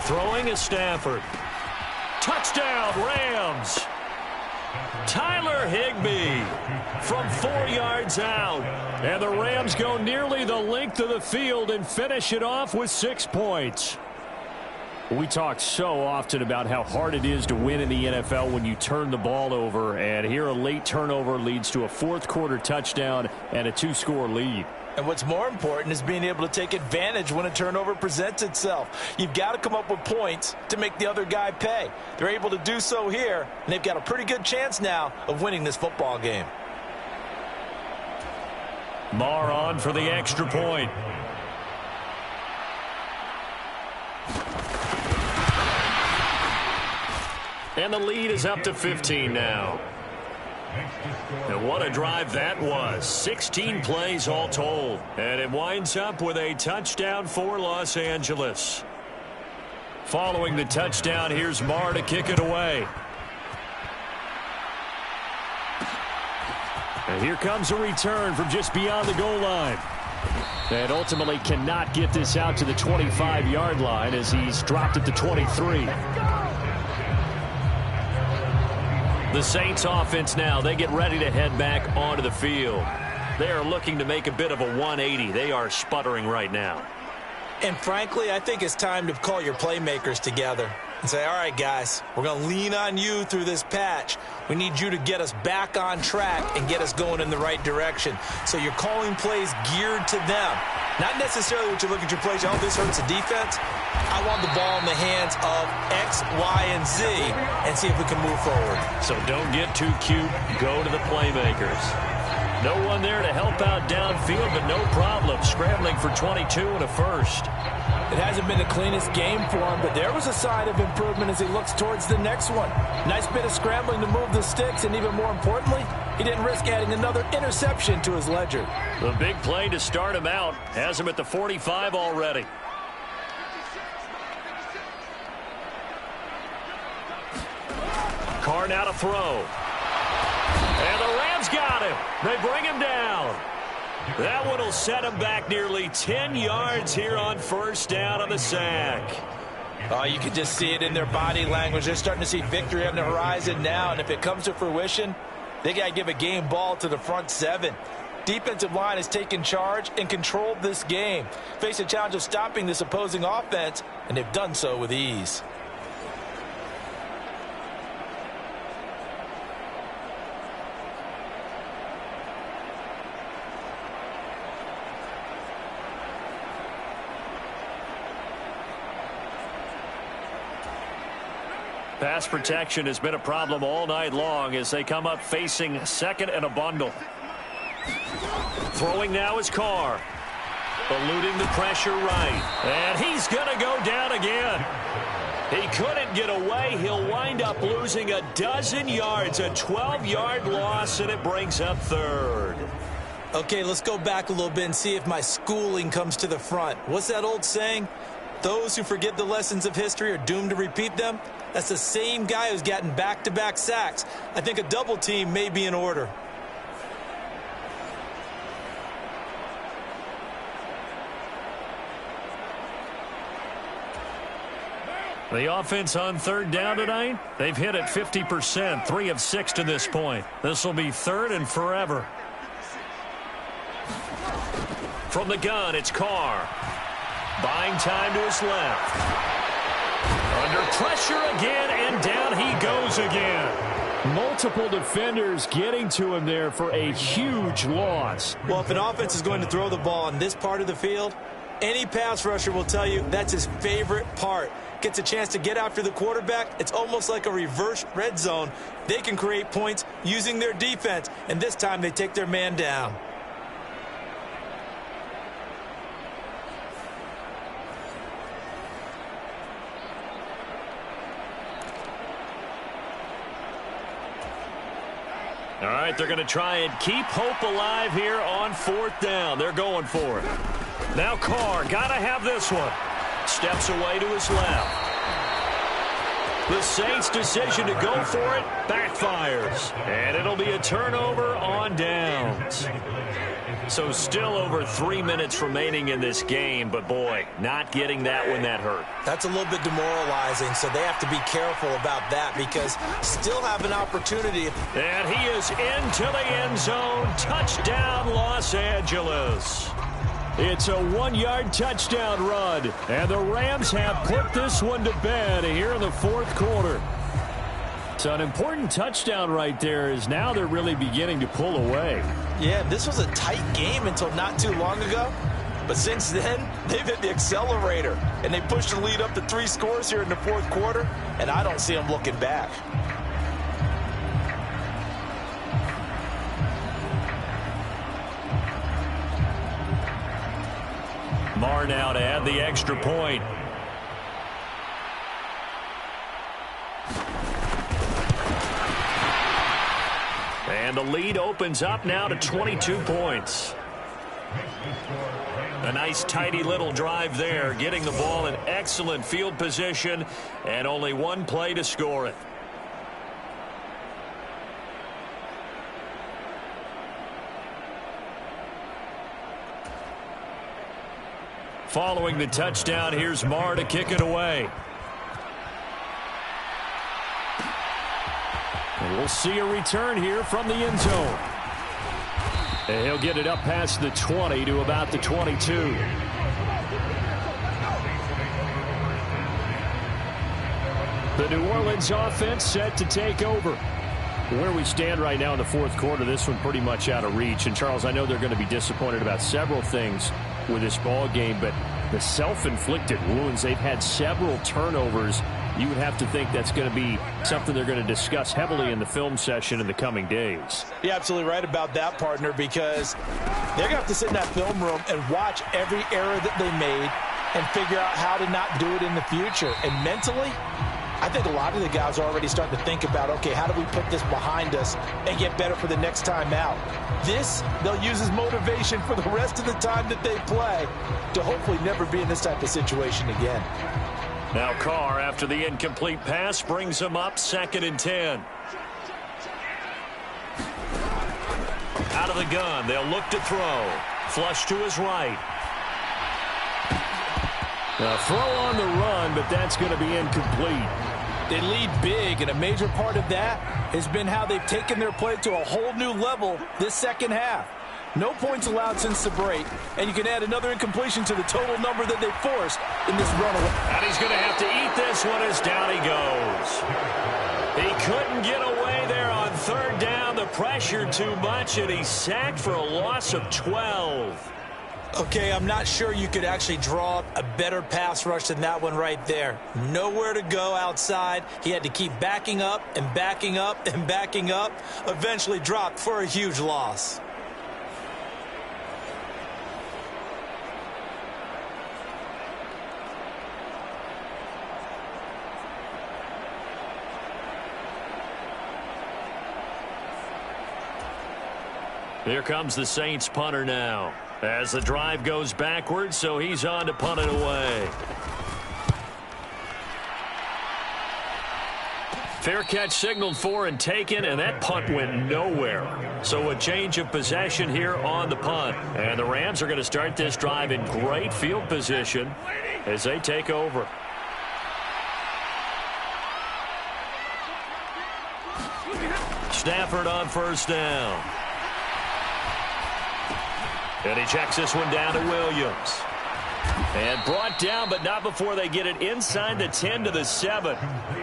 Throwing is Stafford. Touchdown, Rams. Tyler Higbee from 4 yards out. And the Rams go nearly the length of the field and finish it off with 6 points. We talk so often about how hard it is to win in the NFL when you turn the ball over. And here a late turnover leads to a 4th quarter touchdown and a 2-score lead. And what's more important is being able to take advantage when a turnover presents itself. You've got to come up with points to make the other guy pay. They're able to do so here, and they've got a pretty good chance now of winning this football game. Marr on for the extra point. And the lead is up to 15 now. And what a drive that was. 16 plays all told. And it winds up with a touchdown for Los Angeles. Following the touchdown, here's Marr to kick it away. And here comes a return from just beyond the goal line. And ultimately cannot get this out to the 25-yard line as he's dropped at the 23. The Saints offense now, they get ready to head back onto the field. They are looking to make a bit of a 180. They are sputtering right now. And frankly, I think it's time to call your playmakers together and say, all right, guys, we're going to lean on you through this patch. We need you to get us back on track and get us going in the right direction. So you're calling plays geared to them. Not necessarily what you look at your plays, oh, this hurts the defense. I want the ball in the hands of X, Y, and Z and see if we can move forward. So don't get too cute. Go to the playmakers. No one there to help out downfield, but no problem. Scrambling for 22 and a first. It hasn't been the cleanest game for him, but there was a sign of improvement as he looks towards the next one. Nice bit of scrambling to move the sticks, and even more importantly, he didn't risk adding another interception to his ledger. The big play to start him out has him at the 45 already. Carr now to throw. And the Rams got him. They bring him down. That one will set him back nearly 10 yards here on first down on the sack. Oh, you can just see it in their body language. They're starting to see victory on the horizon now, and if it comes to fruition, they got to give a game ball to the front 7. Defensive line has taken charge and controlled this game. Face a challenge of stopping this opposing offense, and they've done so with ease. Pass protection has been a problem all night long as they come up facing second and a bundle. Throwing now is Carr. Eluding the pressure right. And he's going to go down again. He couldn't get away. He'll wind up losing a dozen yards, a 12-yard loss, and it brings up third. Okay, let's go back a little bit and see if my schooling comes to the front. What's that old saying? Those who forget the lessons of history are doomed to repeat them. That's the same guy who's gotten back-to-back sacks. I think a double team may be in order. The offense on third down tonight, they've hit it 50%, 3 of 6 to this point. This will be third and forever. From the gun, it's Carr. Buying time to his left. Under pressure again, and down he goes again. Multiple defenders getting to him there for a huge loss. Well, if an offense is going to throw the ball on this part of the field, any pass rusher will tell you that's his favorite part. Gets a chance to get after the quarterback. It's almost like a reverse red zone. They can create points using their defense, and this time they take their man down. All right, they're going to try and keep hope alive here on fourth down. They're going for it. Now Carr, got to have this one. Steps away to his left. The Saints' decision to go for it backfires. And it'll be a turnover on downs. So still over 3 minutes remaining in this game, but boy, not getting that when that hurt. That's a little bit demoralizing, so they have to be careful about that because still have an opportunity. And he is into the end zone. Touchdown, Los Angeles. It's a 1-yard touchdown run, and the Rams have put this one to bed here in the fourth quarter. So an important touchdown right there is now they're really beginning to pull away. Yeah, this was a tight game until not too long ago. But since then, they've hit the accelerator, and they pushed the lead up to 3 scores here in the fourth quarter, and I don't see them looking back. Marr now to add the extra point. And the lead opens up now to 22 points. A nice tidy little drive there, getting the ball in excellent field position, and only one play to score it. Following the touchdown, here's Marr to kick it away. And we'll see a return here from the end zone. And he'll get it up past the 20 to about the 22. The New Orleans offense set to take over. Where we stand right now in the fourth quarter, this one pretty much out of reach. And, Charles, I know they're going to be disappointed about several things with this ball game, but the self-inflicted wounds, they've had several turnovers. You would have to think that's going to be something they're going to discuss heavily in the film session in the coming days. You're absolutely right about that, partner, because they're going to have to sit in that film room and watch every error that they made and figure out how to not do it in the future. And mentally, I think a lot of the guys are already starting to think about, okay, how do we put this behind us and get better for the next time out? This, they'll use as motivation for the rest of the time that they play to hopefully never be in this type of situation again. Now Carr, after the incomplete pass, brings him up 2nd and 10. Out of the gun, they'll look to throw. Flush to his right. A throw on the run, but that's going to be incomplete. They lead big, and a major part of that has been how they've taken their play to a whole new level this second half. No points allowed since the break, and you can add another incompletion to the total number that they forced in this runaway. And he's going to have to eat this one as down he goes. He couldn't get away there on third down. The pressure too much, and he's sacked for a loss of 12. Okay, I'm not sure you could actually draw up a better pass rush than that one right there. Nowhere to go outside. He had to keep backing up and backing up and backing up. Eventually dropped for a huge loss. Here comes the Saints punter now. As the drive goes backwards, so he's on to punt it away. Fair catch signaled for and taken, and that punt went nowhere. So a change of possession here on the punt. And the Rams are going to start this drive in great field position as they take over. Stafford on first down. And he checks this one down to Williams. And brought down, but not before they get it inside the 10 to the 7.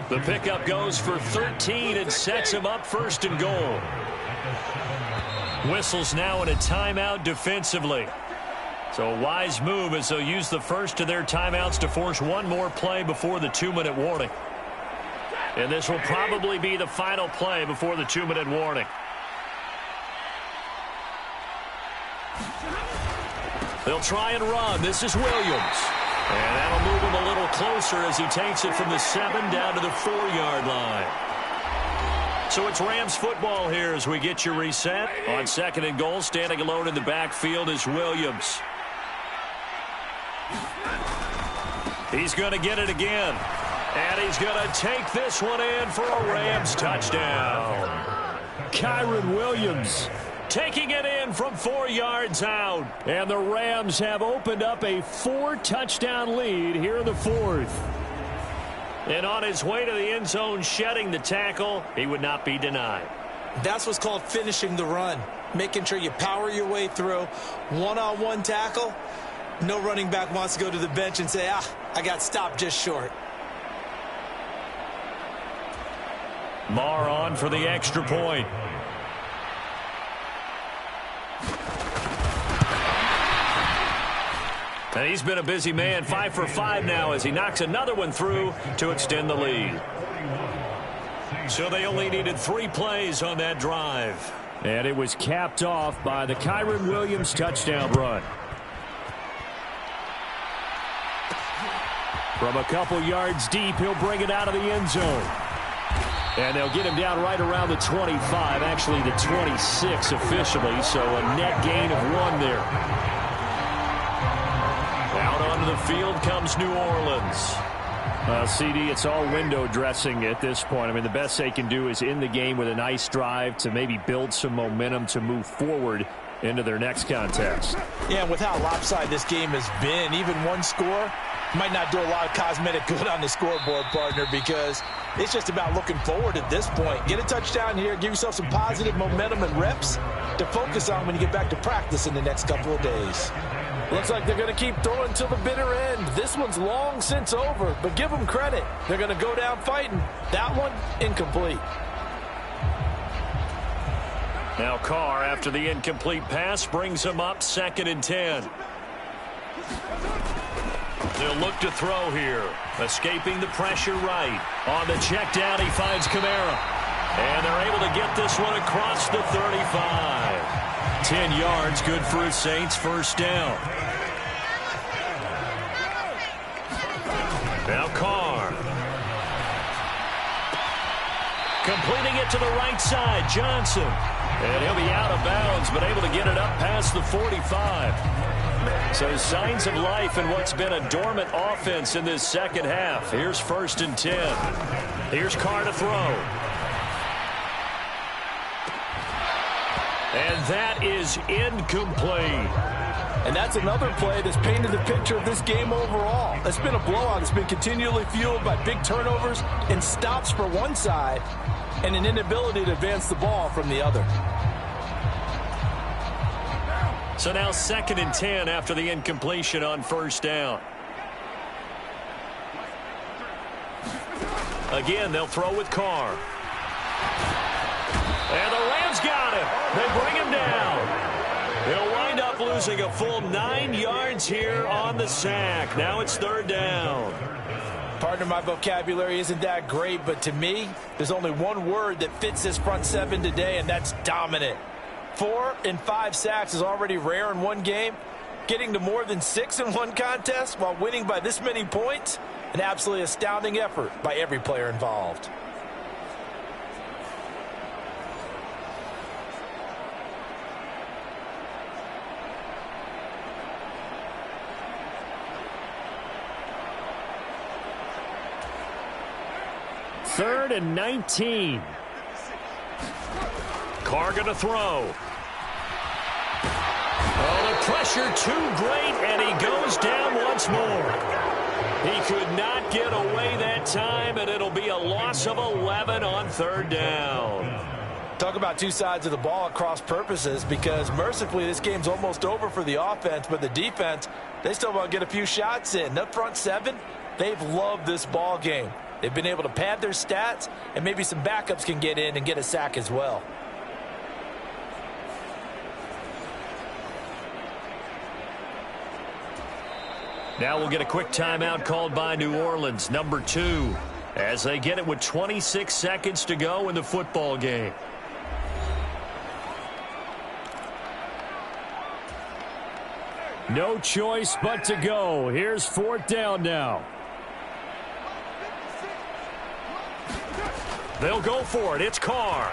The pickup goes for 13 and sets him up first and goal. Whistles now in a timeout defensively. So a wise move as they'll use the first of their timeouts to force one more play before the 2-minute warning. And this will probably be the final play before the 2-minute warning. They'll try and run. This is Williams. And that'll move him a little closer as he takes it from the 7 down to the 4-yard line. So it's Rams football here as we get you reset. On second and goal, standing alone in the backfield is Williams. He's going to get it again. And he's going to take this one in for a Rams touchdown. Kyron Williams taking it in from 4 yards out. And the Rams have opened up a 4-touchdown lead here in the 4th. And on his way to the end zone, shedding the tackle, he would not be denied. That's what's called finishing the run. Making sure you power your way through. One-on-one tackle. No running back wants to go to the bench and say, I got stopped just short. Marr on for the extra point. And he's been a busy man, 5 for 5 now as he knocks another one through to extend the lead. So they only needed 3 plays on that drive. And it was capped off by the Kyron Williams touchdown run. From a couple yards deep, he'll bring it out of the end zone. And they'll get him down right around the 25, actually the 26 officially, so a net gain of 1 there. Out onto the field comes New Orleans. CD, it's all window dressing at this point. I mean, the best they can do is in the game with a nice drive to maybe build some momentum to move forward into their next contest. Yeah, and with how lopsided this game has been, even one score might not do a lot of cosmetic good on the scoreboard, partner, because it's just about looking forward at this point. Get a touchdown here, give yourself some positive momentum and reps to focus on when you get back to practice in the next couple of days. Looks like they're going to keep throwing till the bitter end. This one's long since over, but give them credit. They're going to go down fighting. That one, incomplete. Now Carr, after the incomplete pass, brings him up 2nd and 10. They'll look to throw here. Escaping the pressure right. On the check down, he finds Kamara. And they're able to get this one across the 35. 10 yards, good for his Saints, first down. Now Carr. Completing it to the right side, Johnson. And he'll be out of bounds, but able to get it up past the 45. So signs of life in what's been a dormant offense in this second half. Here's 1st and 10. Here's Carr to throw. And that is incomplete. And that's another play that's painted the picture of this game overall. It's been a blowout. It's been continually fueled by big turnovers and stops for one side and an inability to advance the ball from the other. So now 2nd and 10 after the incompletion on first down. Again, they'll throw with Carr. And the Rams got him. They bring him down. He'll wind up losing a full 9 yards here on the sack. Now it's 3rd down. Partner, my vocabulary isn't that great, but to me, there's only one word that fits this front 7 today, and that's dominant. 4 and 5 sacks is already rare in one game. Getting to more than 6 in one contest while winning by this many points, an absolutely astounding effort by every player involved. 3rd and 19. Carr going to throw. Oh, the pressure too great, and he goes down once more. He could not get away that time, and it'll be a loss of 11 on 3rd down. Talk about two sides of the ball at cross purposes, because mercifully this game's almost over for the offense, but the defense, they still want to get a few shots in. Up front 7, they've loved this ball game. They've been able to pad their stats, and maybe some backups can get in and get a sack as well. Now we'll get a quick timeout called by New Orleans, number 2, as they get it with 26 seconds to go in the football game. No choice but to go. Here's 4th down now. They'll go for it. It's Carr.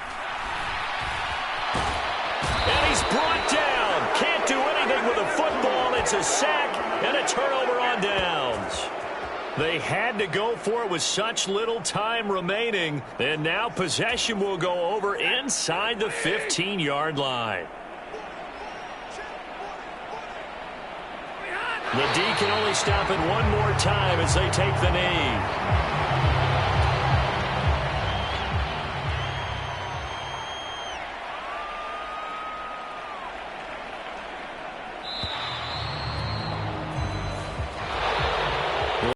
And he's brought down. Can't do anything with a football. It's a sack and a turnover on downs. They had to go for it with such little time remaining. And now possession will go over inside the 15-yard line. The D can only stop it one more time as they take the knee.